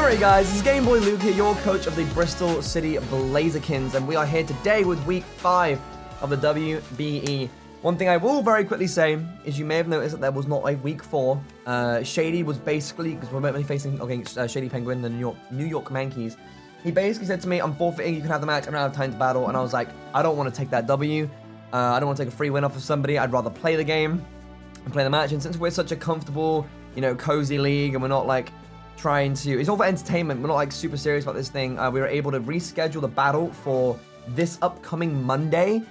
Alright guys, this is GameboyLuke here, your coach of the Bristol City Blazikens, and we are here today with week 5 of the WBE. One thing I will very quickly say is you may have noticed that there was not a week 4. Shady was basically, because we're only facing against Shady Penguin, the New York Mankeys. He basically said to me, I'm forfeiting, you can have the match, I don't have time to battle, and I was like, I don't want to take that W. I don't want to take a free win off of somebody, I'd rather play the game and play the match, and since we're such a comfortable, you know, cozy league, and we're not like trying to, it's all for entertainment, we're not like super serious about this thing, we were able to reschedule the battle for this upcoming Monday.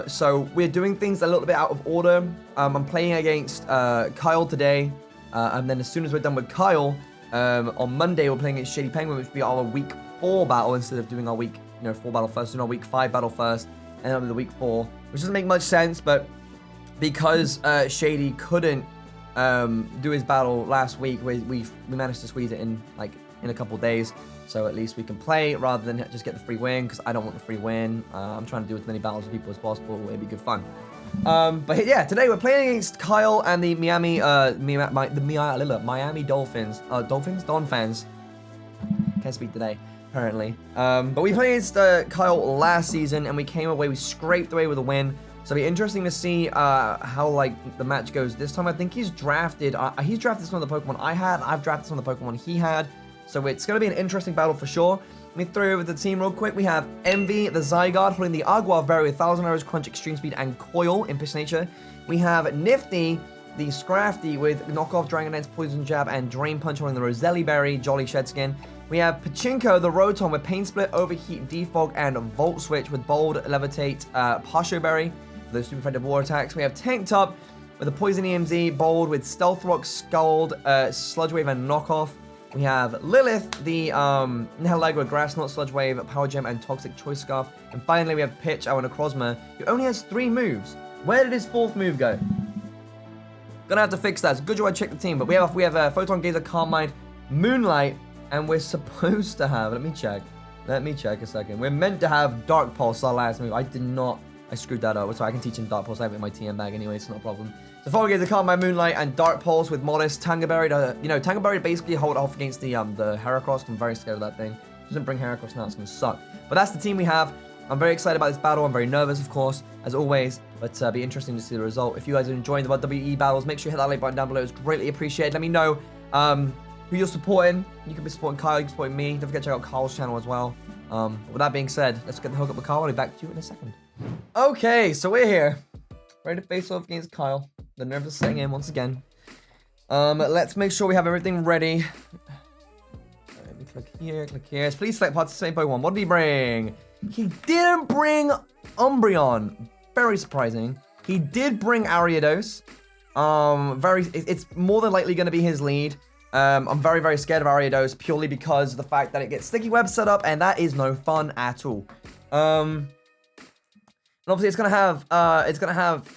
So we're doing things a little bit out of order. I'm playing against Kyle today, and then as soon as we're done with Kyle, on Monday we're playing against Shady Penguin, which will be our week 4 battle instead of doing our week 4 battle first, doing our week 5 battle first, and then the week 4, which doesn't make much sense, but because Shady couldn't do his battle last week, we managed to squeeze it in like in a couple days, so at least we can play rather than just get the free win, because I don't want the free win. I'm trying to do as many battles with people as possible. It'd be good fun. But yeah, today we're playing against Kyle and the Miami Dolphins. Donphans. Can't speak today, apparently. But we played against Kyle last season, and we came away, we scraped away with a win. So it'll be interesting to see how like the match goes this time. I think he's drafted some of the Pokemon I had. I've drafted some of the Pokemon he had. So it's going to be an interesting battle for sure. Let me throw over the team real quick. We have Envy, the Zygarde, holding the Agua Berry with 1000 Arrows, Crunch, Extreme Speed, and Coil, Impish Nature. We have Nifty, the Scrafty, with Knockoff, Dragon Dance, Poison Jab, and Drain Punch, holding the Roselli Berry, Jolly Shedskin. We have Pachinko, the Rotom, with Pain Split, Overheat, Defog, and Volt Switch, with Bold, Levitate, Pasho Berry, for those super effective war attacks. We have Tank Top, with a Poison EMZ, Bold, with Stealth Rock, Scald, Sludge Wave, and Knockoff. We have Lilith, the Nihilego, Grass Knot, Sludge Wave, Power Gem, and Toxic Choice Scarf. And finally, we have Pitch, our Necrozma, who only has 3 moves. Where did his 4th move go? Gonna have to fix that. It's good job I checked the team, but we have Photon Gazer, Calm Mind, Moonlight, and we're supposed to have, let me check a second. We're meant to have Dark Pulse, our last move. I did not, I screwed that up. So I can teach him Dark Pulse. I have it in my TM bag anyway, it's not a problem. So Photon Gazer, Calm Mind, Moonlight, and Dark Pulse with Modest, Tangaberry to, Tangaberry basically hold off against the Heracross. I'm very scared of that thing. Doesn't bring Heracross now, it's gonna suck. But that's the team we have. I'm very excited about this battle. I'm very nervous, of course, as always, but it'll be interesting to see the result. If you guys are enjoying the WBE battles, make sure you hit that like button down below. It's greatly appreciated. Let me know who you're supporting. You can be supporting Kyle, you can support me. Don't forget to check out Kyle's channel as well. With that being said, let's get the hook up with Kyle. I'll be back to you in a second. Okay, so we're here. Ready to face off against Kyle. The nerves are setting in once again. Let's make sure we have everything ready. Let me click here. Please select participate Pokemon. What did he bring? He didn't bring Umbreon. Very surprising. He did bring Ariados. It's more than likely going to be his lead. I'm very, very scared of Ariados purely because of the fact that it gets sticky web set up, and that is no fun at all. And obviously it's gonna have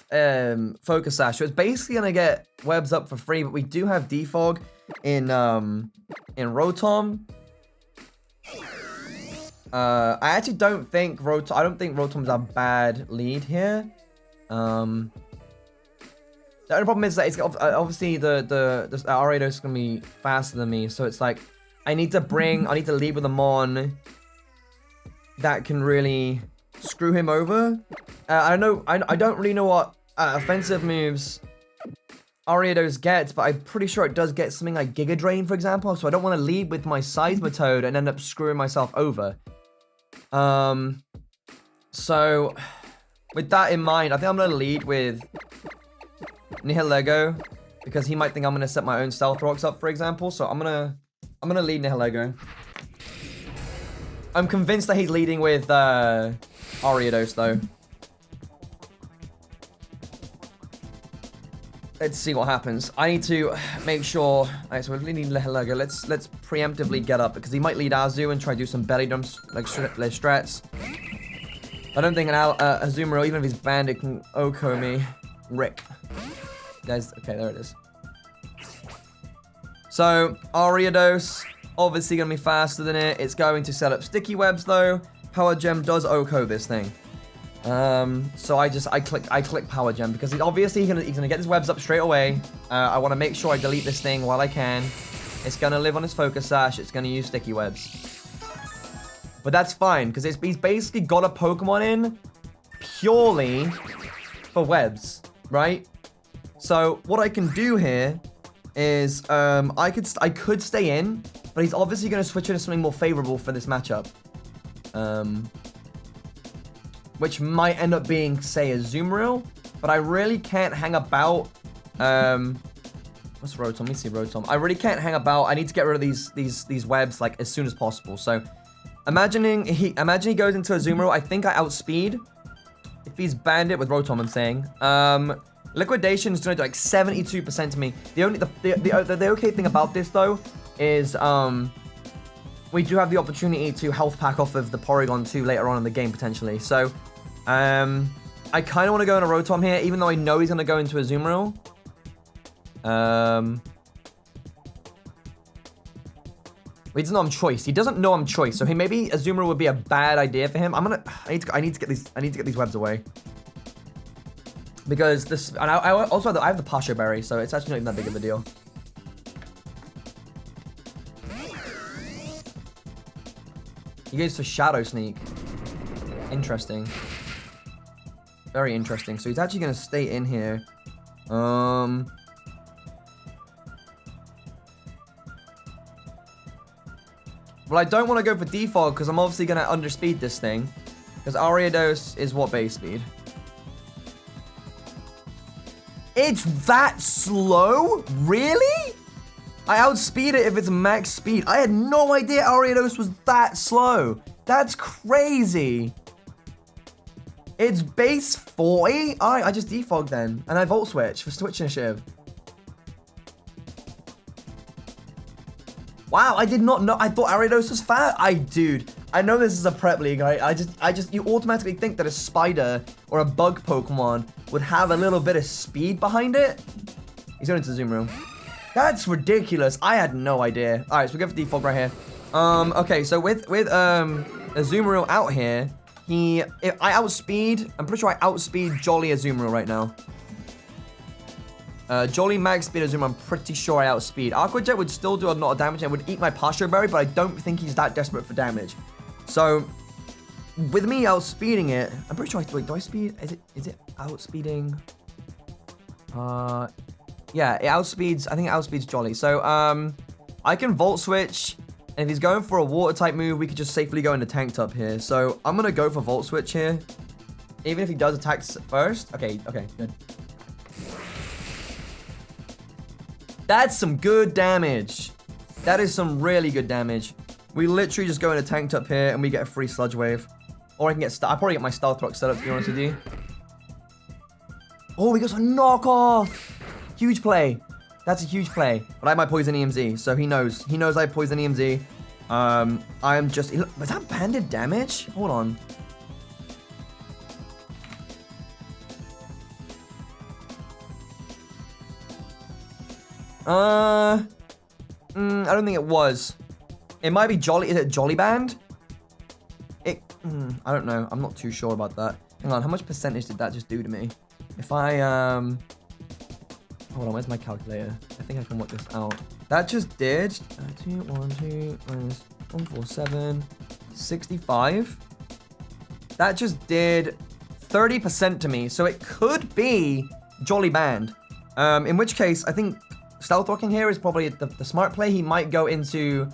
Focus Sash, so it's basically gonna get webs up for free. But we do have Defog in Rotom. I actually don't think Rotom's a bad lead here. The only problem is that it's obviously the Ariados is gonna be faster than me, so it's like I need to lead with a Mon that can really screw him over. I don't really know what offensive moves Ariados gets, but I'm pretty sure it does get something like Giga Drain, for example, so I don't want to lead with my Seismitoad and end up screwing myself over. So with that in mind, I think I'm going to lead with Nihilego, because he might think I'm going to set my own Stealth Rocks up, for example, so I'm going to lead Nihilego. I'm convinced that he's leading with Ariados, though. Let's see what happens. I need to make sure. Alright, so we really need Nihilego. Let's preemptively get up, because he might lead Azu and try to do some belly dumps, like strats. I don't think an Azumarill, even if he's banded, can Oko me. Rick. Okay, there it is. So, Ariados, obviously going to be faster than it. It's going to set up sticky webs, though. Power Gem does Oko this thing. So I click Power Gem, because obviously he's gonna get his webs up straight away. I want to make sure I delete this thing while I can. It's going to live on his focus sash. It's going to use sticky webs. But that's fine, because he's basically got a Pokemon in purely for webs, right? So what I can do here is I could stay in, but he's obviously going to switch into something more favorable for this matchup. Which might end up being, say, a Azumarill, but I really can't hang about. What's Rotom? Let me see Rotom. I really can't hang about. I need to get rid of these webs like as soon as possible. So, imagine he goes into a Azumarill. I think I outspeed. If he's Bandit with Rotom, I'm saying. Liquidation is doing like 72% to me. The okay thing about this though is we do have the opportunity to health pack off of the Porygon too later on in the game potentially. So I kind of want to go into Rotom here, even though I know he's going to go into a Azumarill. He doesn't know I'm choice. He doesn't know I'm choice. So maybe Azumarill would be a bad idea for him. I need to get these webs away. Because this, and I have the Pasho Berry, so it's actually not even that big of a deal. He goes for Shadow Sneak. Interesting. Very interesting. So he's actually going to stay in here. Well, I don't want to go for Defog because I'm obviously going to underspeed this thing. Because Ariados is what base speed? It's that slow? Really? I outspeed it if it's max speed. I had no idea Ariados was that slow. That's crazy. It's base 40? Alright, I just defogged then. And I Volt Switch for Switch Initiative. Wow, I did not know. I thought Ariados was fat. Dude, I know this is a prep league, right? You automatically think that a spider or a bug Pokemon would have a little bit of speed behind it. He's going into Azumarill. That's ridiculous. I had no idea. All right, so we go for defog right here. Okay, so with Azumarill out here, I outspeed. I'm pretty sure I outspeed Jolly Azumarill right now. Jolly max speed Azumarill, I'm pretty sure I outspeed. Aqua Jet would still do a lot of damage and would eat my Pasho Berry, but I don't think he's that desperate for damage. So, with me outspeeding it, I'm pretty sure wait, do I speed? Is it outspeeding? Yeah, it outspeeds. I think it outspeeds Jolly. So, I can Volt Switch, and if he's going for a Water type move, we could just safely go into Tank Top here. So, I'm gonna go for Volt Switch here, even if he does attack first. Okay, good. That's some good damage. That is some really good damage. We literally just go into Tank Top here, and we get a free Sludge Wave. Or I can get... I'll probably get my Stealth Rock set up, to be honest with you. Oh, he goes for Knockoff! Huge play. That's a huge play. But I have my Poison EMZ, so he knows. He knows I have Poison EMZ. I'm just... Was that banded damage? Hold on. I don't think it was. It might be Jolly. Is it Jolly Band? I don't know. I'm not too sure about that. Hang on. How much percentage did that just do to me? If I, hold on. Where's my calculator? I think I can work this out. That just did 2, 1, 2, minus 147, 65. That just did 30% to me. So it could be Jolly Band. In which case, I think Stealth Rocking here is probably the smart play. He might go into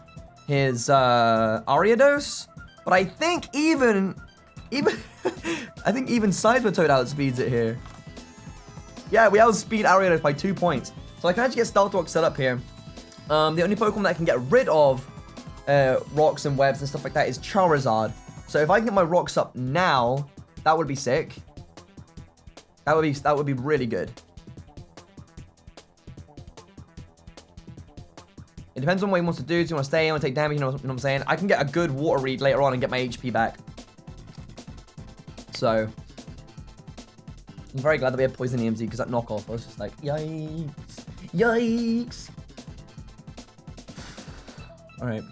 his Ariados, but I think even I think even Cybertoad outspeeds it here. Yeah, we outspeed Ariados by 2 points. So I can actually get Stealth Rock set up here. The only Pokemon that can get rid of rocks and webs and stuff like that is Charizard. So if I can get my rocks up now, that would be sick. That would be really good. It depends on what he wants to do. Does he want to stay? Want to take damage? You know what I'm saying? I can get a good Water Read later on and get my HP back. So, I'm very glad that we have Poison EMZ because that knockoff was just like, yikes. Yikes. Alright.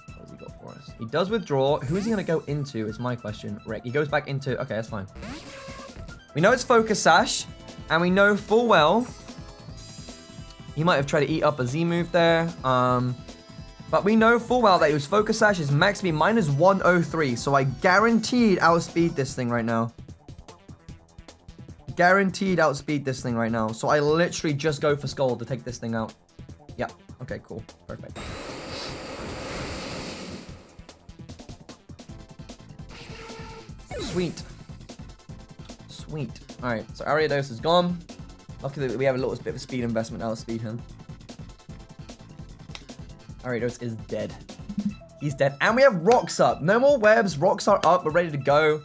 What has he got for us? He does withdraw. Who is he going to go into is my question. Rick. He goes back into... Okay, that's fine. We know it's Focus Sash. And we know full well he might have tried to eat up a Z move there. But we know full well that his focus sash is max speed minus 103. So I guaranteed outspeed this thing right now. Guaranteed outspeed this thing right now. So I literally just go for Skull to take this thing out. Yeah. Okay, cool. Perfect. Sweet. Sweet. Alright, so Ariados is gone. Luckily we have a little bit of a speed investment. Outspeed him. Ariados is dead. He's dead. And we have rocks up. No more webs. Rocks are up. We're ready to go.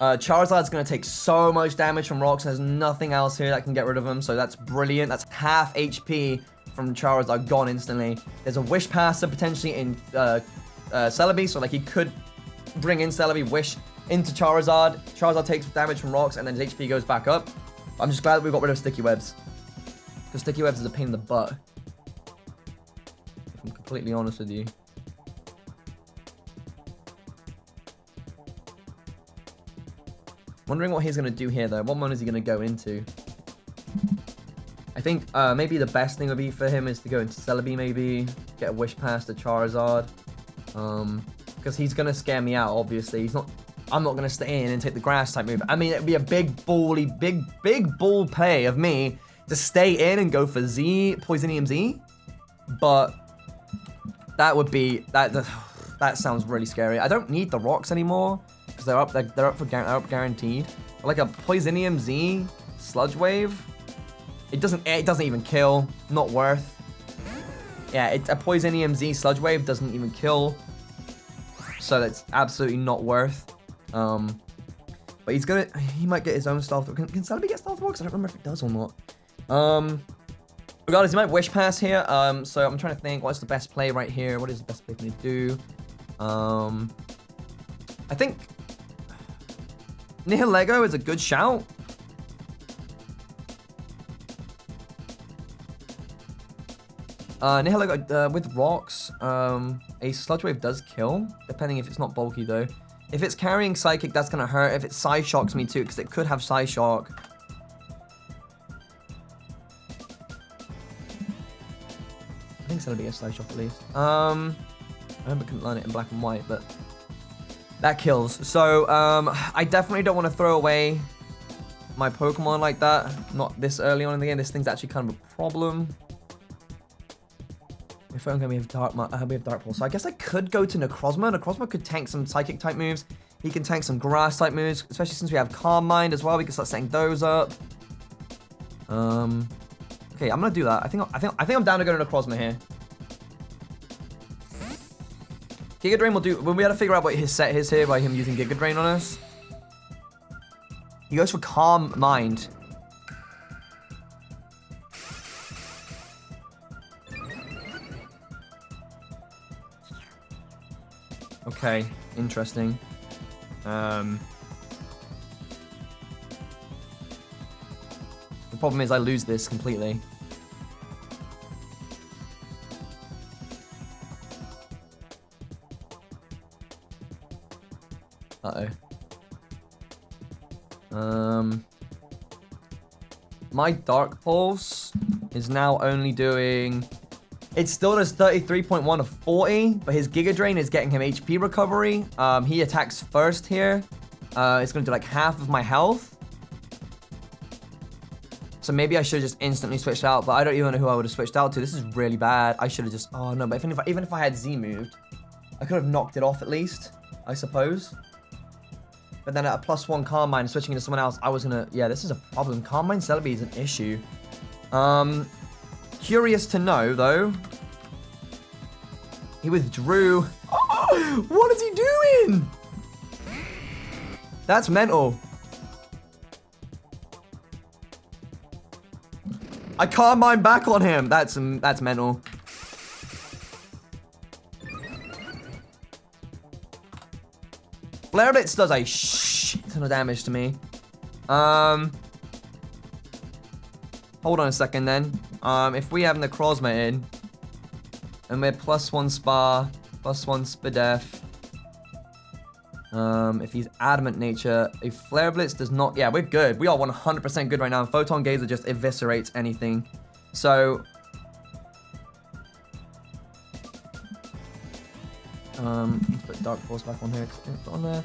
Charizard's going to take so much damage from rocks. There's nothing else here that can get rid of him. So that's brilliant. That's half HP from Charizard gone instantly. There's a Wish Passer potentially in Celebi. So like he could bring in Celebi, Wish into Charizard. Charizard takes damage from rocks and then his HP goes back up. I'm just glad that we got rid of Sticky Webs. Because Sticky Webs is a pain in the butt. If I'm completely honest with you. Wondering what he's going to do here, though. What mode is he going to go into? I think maybe the best thing would be for him is to go into Celebi, maybe. Get a Wish Pass to Charizard. Because he's going to scare me out, obviously. I'm not going to stay in and take the Grass type move. I mean, it'd be a big ball play of me to stay in and go for Z, Poisonium Z. But that would be, that sounds really scary. I don't need the rocks anymore. Because they're up guaranteed. But like a Poisonium Z Sludge Wave, it doesn't even kill. Not worth. Yeah, a Poisonium Z Sludge Wave doesn't even kill. So that's absolutely not worth. But he might get his own Stealth. Can Celebi get Stealth Walks? I don't remember if it does or not. Regardless, he might Wish Pass here. So I'm trying to think, what's the best play right here? What is the best play for me to do? I think Nihilego is a good shout. Nihilego with rocks, a Sludge Wave does kill, depending if it's not bulky though. If it's carrying Psychic, that's gonna hurt. If it Psy-Shocks me too, because it could have Psy-Shock. I think it's gonna be a Psy-Shock at least. I remember couldn't learn it in black and white, but that kills. So, I definitely don't want to throw away my Pokemon like that. Not this early on in the game. This thing's actually kind of a problem. If I'm going to have Dark Pulse. So I guess I could go to Necrozma. Necrozma could tank some Psychic type moves. He can tank some Grass type moves, especially since we have Calm Mind as well. We can start setting those up. Okay, I'm gonna do that. I think I'm down to go to Necrozma here. Giga Drain will do. When we had to figure out what his set is here by him using Giga Drain on us. He goes for Calm Mind. Okay, interesting. The problem is I lose this completely. My Dark Pulse is now only doing... It still does 33.1 of 40, but his Giga Drain is getting him HP recovery. He attacks first here. It's going to do like half of my health. So maybe I should have just instantly switched out, but I don't even know who I would have switched out to. This is really bad. I should have just... Oh, no, but even if I had Z moved, I could have knocked it off at least, I suppose. But then at a +1 Calm Mind, switching into someone else, I was going to... Yeah, this is a problem. Calm Mind Celebi is an issue. Curious to know, though. He withdrew. Oh, what is he doing? That's mental. I Calm Mind back on him. That's mental. Flare Blitz does a shit ton of damage to me. Hold on a second then. If we have Necrozma in, and we're +1 Spa, +1 Spadef. If he's adamant nature, a flare blitz does not. Yeah, we're good. We are 100% good right now. Photon gazer just eviscerates anything. So, let's put Dark Pulse back on here. Put on there.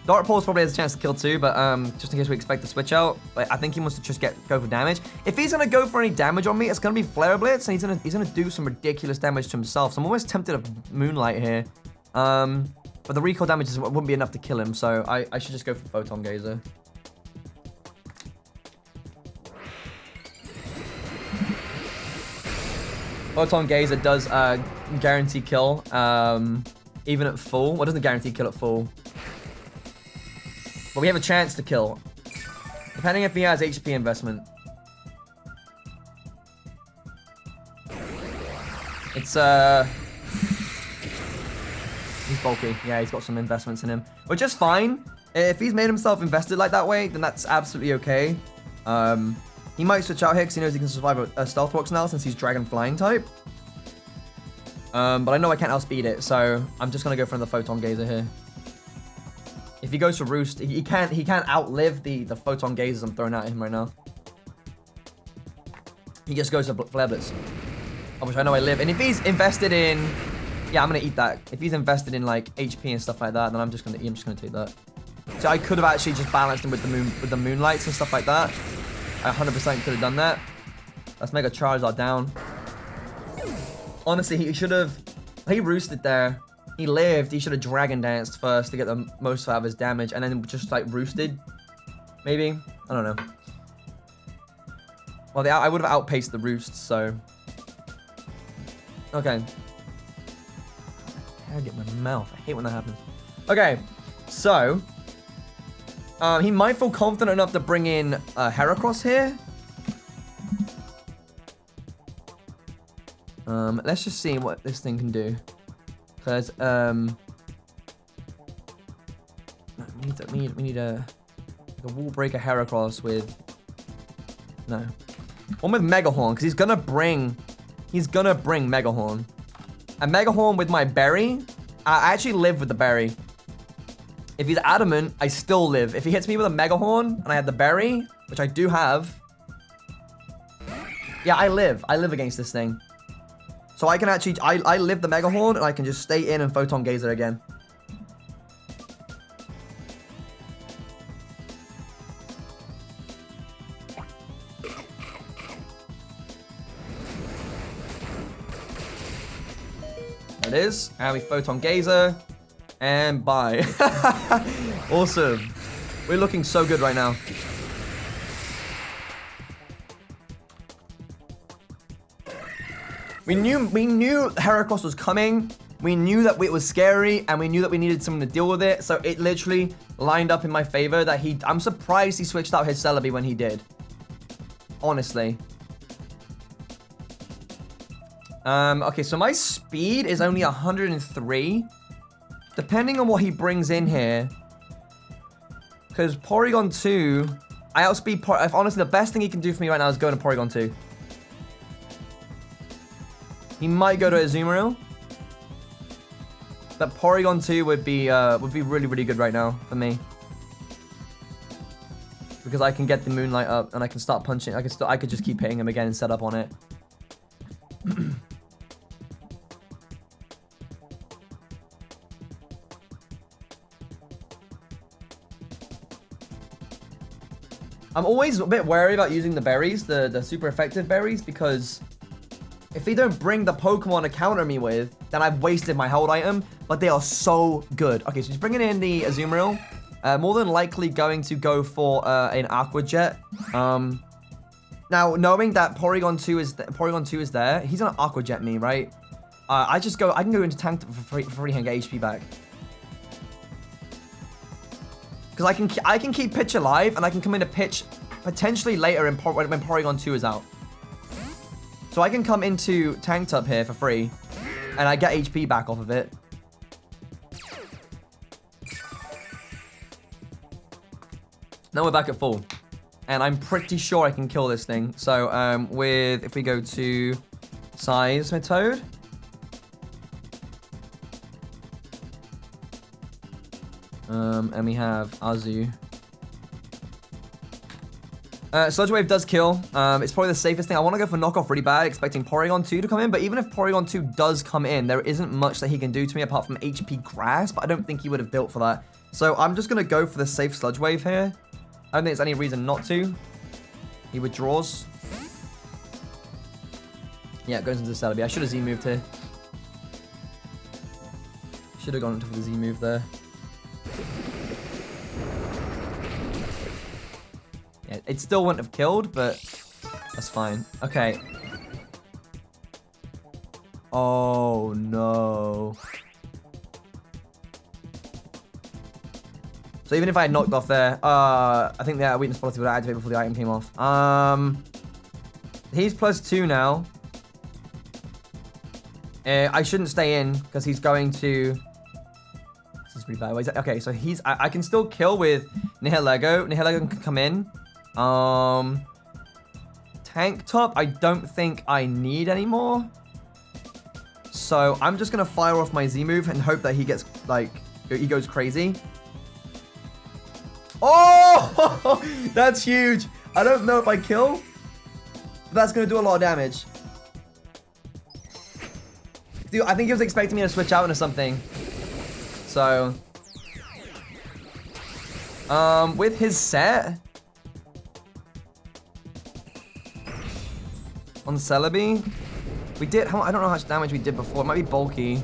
Dark Pulse probably has a chance to kill too, but just in case we expect the switch out, I think he wants to just go for damage. If he's gonna go for any damage on me, it's gonna be Flare Blitz, and he's gonna do some ridiculous damage to himself. So I'm almost tempted to Moonlight here, but the recoil damage wouldn't be enough to kill him, so I should just go for Photon Gazer. Photon Gazer does guarantee kill, even at full. Well, it doesn't guarantee kill at full. But we have a chance to kill. Depending if he has HP investment. It's, he's bulky. Yeah, he's got some investments in him. Which is fine. If he's made himself invested like that way, then that's absolutely okay. He might switch out here because he knows he can survive a Stealth Rocks now since he's Dragon Flying type. But I know I can't outspeed it, so I'm just going to go for another Photon Gazer here. If he goes for Roost, he can't outlive the Photon Gazers I'm throwing at him right now. He just goes for Flare Blitz, which I know I live. And if he's invested in, yeah, I'm gonna eat that. If he's invested in like HP and stuff like that, then I'm just gonna take that. So I could have actually just balanced him with the Moonlights and stuff like that. I 100% could have done that. Let's Mega Charizard down. Honestly, he should have. He roosted there. He lived. He should have Dragon Danced first to get the most out of his damage, and then just like roosted. Maybe, I don't know. Well, I would have outpaced the roost, so. Okay. I get my mouth. I hate when that happens. Okay, so he might feel confident enough to bring in Heracross here. Let's just see what this thing can do. Because we need a Wall Breaker Heracross with one with Megahorn, because he's gonna bring Megahorn. And Megahorn with my berry, I actually live with the berry. If he's adamant, I still live. If he hits me with a Megahorn and I have the berry, which I do have, yeah, I live against this thing. So I can actually, I live the Megahorn, and I can just stay in and Photon Gazer again. There it is. And we Photon Gazer. And bye. Awesome. We're looking so good right now. We knew Heracross was coming. We knew that it was scary, and we knew that we needed someone to deal with it. So it literally lined up in my favor that I'm surprised he switched out his Celebi when he did. Honestly. Okay, so my speed is only 103. Depending on what he brings in here. Because Porygon 2, I outspeed honestly, the best thing he can do for me right now is go into Porygon 2. He might go to Azumarill. But Porygon 2 would be really, really good right now for me. Because I can get the Moonlight up and I can start punching. I could just keep hitting him again and set up on it. I'm always a bit wary about using the berries, the super effective berries, because if they don't bring the Pokemon to counter me with, then I've wasted my hold item, but they are so good. Okay, so he's bringing in the Azumarill. More than likely going to go for an Aqua Jet. Now, knowing that Porygon 2 is there, he's gonna Aqua Jet me, right? I can go into Tank for free and get HP back. Because I can keep Pitch alive, and I can come into Pitch potentially later when Porygon 2 is out. So I can come into Tank Top here for free, and I get HP back off of it. Now we're back at full, and I'm pretty sure I can kill this thing. So if we go to Seismitoad. And we have Azu. Sludge Wave does kill. It's probably the safest thing. I want to go for knockoff really bad, expecting Porygon 2 to come in. But even if Porygon 2 does come in, there isn't much that he can do to me apart from HP Grass. But I don't think he would have built for that. So I'm just going to go for the safe Sludge Wave here. I don't think there's any reason not to. He withdraws. Yeah, it goes into the Celebi. I should have Z-moved here. Should have gone into the Z-move there. Yeah, it still wouldn't have killed, but that's fine. Okay. Oh, no. So even if I had knocked off there, I think the weakness policy would have activated before the item came off. He's +2 now. I shouldn't stay in because he's going to... This is pretty bad. Wait, okay, so he's... I can still kill with Nihilego. Nihilego can come in. Tank Top, I don't think I need anymore. So I'm just going to fire off my Z move and hope that he gets, like, he goes crazy. Oh, that's huge. I don't know if I kill, but that's going to do a lot of damage. Dude, I think he was expecting me to switch out into something. So, with his set on Celebi, we did, I don't know how much damage we did before. It might be bulky.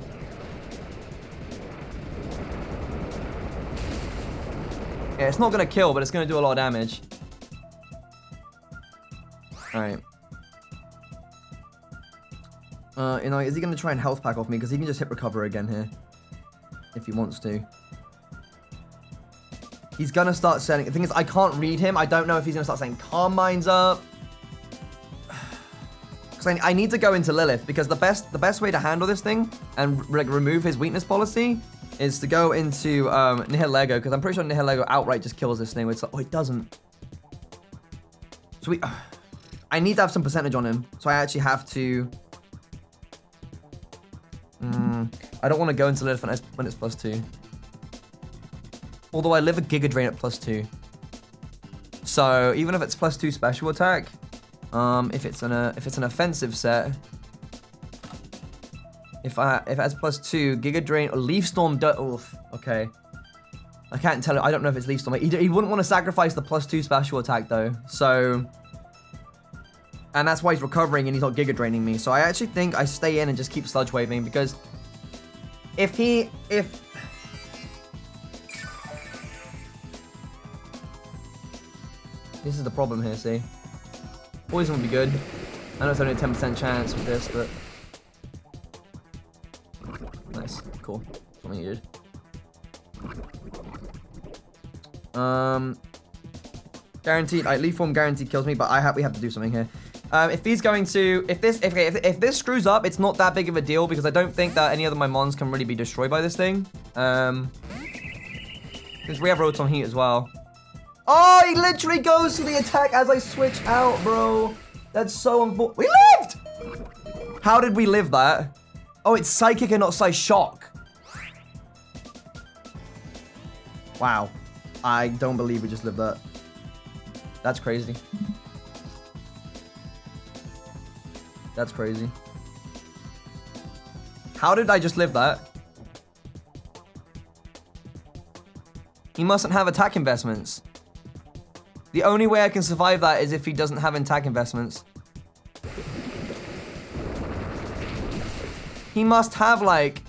Yeah, it's not going to kill, but it's going to do a lot of damage. Alright. You know, is he going to try and health pack off me? Because he can just hit recover again here. If he wants to. He's going to start setting... The thing is, I can't read him. I don't know if he's going to start saying Calm Minds up. Because I need to go into Lilith. Because the best way to handle this thing and like remove his weakness policy is to go into Nihilego. Because I'm pretty sure Nihilego outright just kills this thing. It's like, oh, it doesn't. So I need to have some percentage on him. So I actually have to... I don't want to go into Lilith when it's +2. Although I live a Giga Drain at +2. So even if it's +2 special attack, if it's an offensive set, if it has +2 Giga Drain or Leaf Storm, oof, okay. I can't tell. I don't know if it's Leaf Storm. He wouldn't want to sacrifice the +2 special attack though. So, and that's why he's recovering and he's not Giga Draining me. So I actually think I stay in and just keep Sludge Waving because if this is the problem here, see? Poison would be good. I know it's only a 10% chance with this, but... Nice. Cool. Something good. Guaranteed. Leaf Form guaranteed kills me, but we have to do something here. If he's going to... If this screws up, it's not that big of a deal, because I don't think that any other of my mons can really be destroyed by this thing. Because we have Rotom Heat as well. Oh, he literally goes to the attack as I switch out, bro. That's so unfortunate. We lived! How did we live that? Oh, it's Psychic and not Psyshock. Wow. I don't believe we just lived that. That's crazy. That's crazy. How did I just live that? He mustn't have attack investments. The only way I can survive that is if he doesn't have attack investments. He must have, like...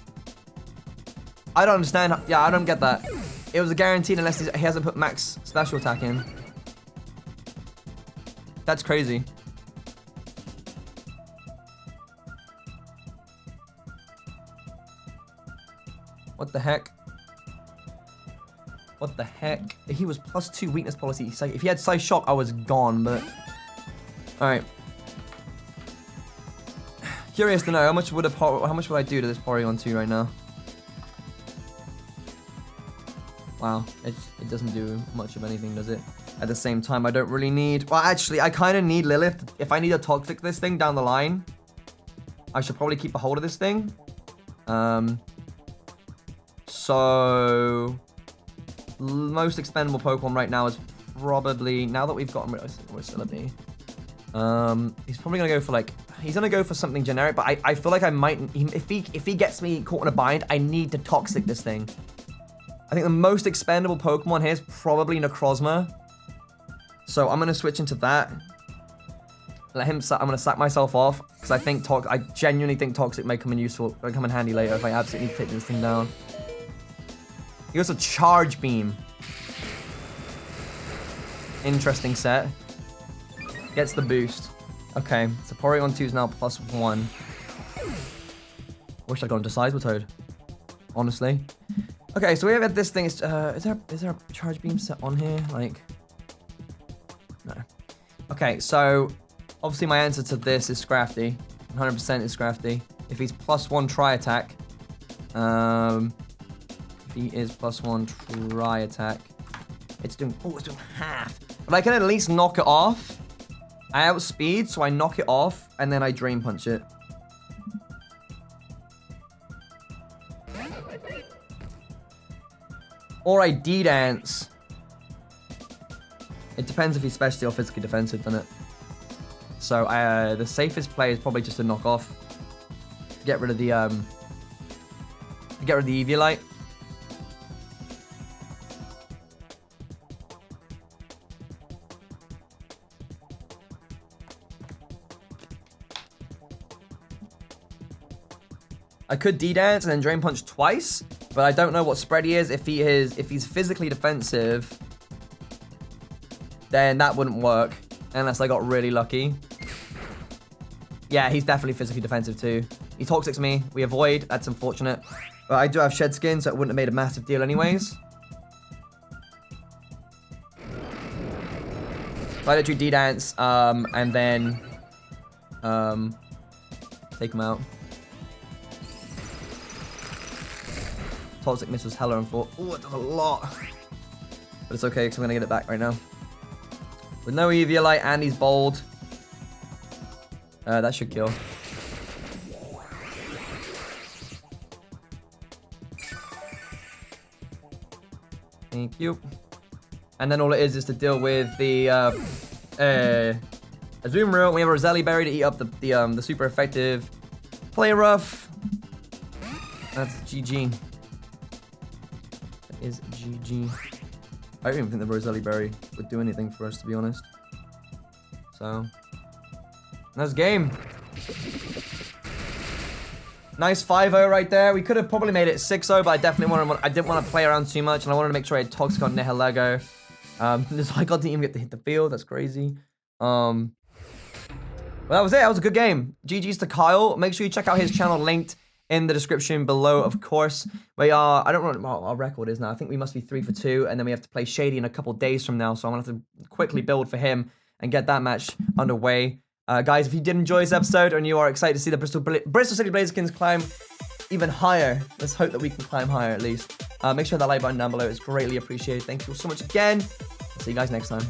I don't understand. Yeah, I don't get that. It was a guaranteed unless he hasn't put max special attack in. That's crazy. What the heck? What the heck? He was +2 weakness policy. If he had Psyshock, I was gone, but... Alright. Curious to know, how much would I do to this Porygon 2 right now? Wow, it doesn't do much of anything, does it? At the same time, I don't really need... Well, actually, I kind of need Lilith. If I need to toxic this thing down the line, I should probably keep a hold of this thing. So... most expendable Pokemon right now is probably, now that we've gotten rid of Celebi, he's probably gonna go for like, he's gonna go for something generic, but I feel like I might, if he gets me caught in a bind, I need to Toxic this thing. I think the most expendable Pokemon here is probably Necrozma. So I'm gonna switch into that. Let him, I'm gonna sack myself off, because I genuinely think Toxic may come in handy later if I absolutely need to take this thing down. He goes a Charge Beam. Interesting set. Gets the boost. Okay, so Porygon 2 is now +1. Wish I'd gone to Seismitoad, honestly. Okay, so we have this thing. Is there a Charge Beam set on here? Like, no. Okay, so obviously my answer to this is Scrafty. 100% is Scrafty. If he's +1 Tri-Attack, if he is +1 Tri-Attack, it's doing half. But I can at least knock it off. I outspeed, so I knock it off, and then I Drain Punch it. Or I D-Dance. It depends if he's specialty or physically defensive, doesn't it? So the safest play is probably just to knock off. Get rid of the Eviolite. I could D-Dance and then Drain Punch twice, but I don't know what spread he is. If he's physically defensive, then that wouldn't work unless I got really lucky. Yeah, he's definitely physically defensive too. He Toxics me, we avoid, that's unfortunate. But I do have Shed Skin, so it wouldn't have made a massive deal anyways. So I literally D-Dance, and then take him out. Toxic Miss was hella and thought, oh, it does a lot. But it's okay, because I'm going to get it back right now. With no Eviolite and he's bold. That should kill. Thank you. And then all it is to deal with the Azumarill. We have a Roselli Berry to eat up the super effective Play Rough. That's GG. That is GG. I don't even think the Roselli Berry would do anything for us, to be honest. So, nice game. Nice 5-0 right there. We could have probably made it 6-0, but I didn't want to play around too much, and I wanted to make sure I had Toxic on Nihilego. I didn't even get to hit the field. That's crazy. Well, that was it. That was a good game. GG's to Kyle. Make sure you check out his channel linked in the description below, of course. We are, I don't know what our record is now. I think we must be 3 for 2, and then we have to play Shady in a couple days from now, so I'm going to have to quickly build for him and get that match underway. Guys, if you did enjoy this episode and you are excited to see the Bristol City Blazikens climb even higher, let's hope that we can climb higher at least. Make sure that like button down below is greatly appreciated. Thank you so much again. I'll see you guys next time.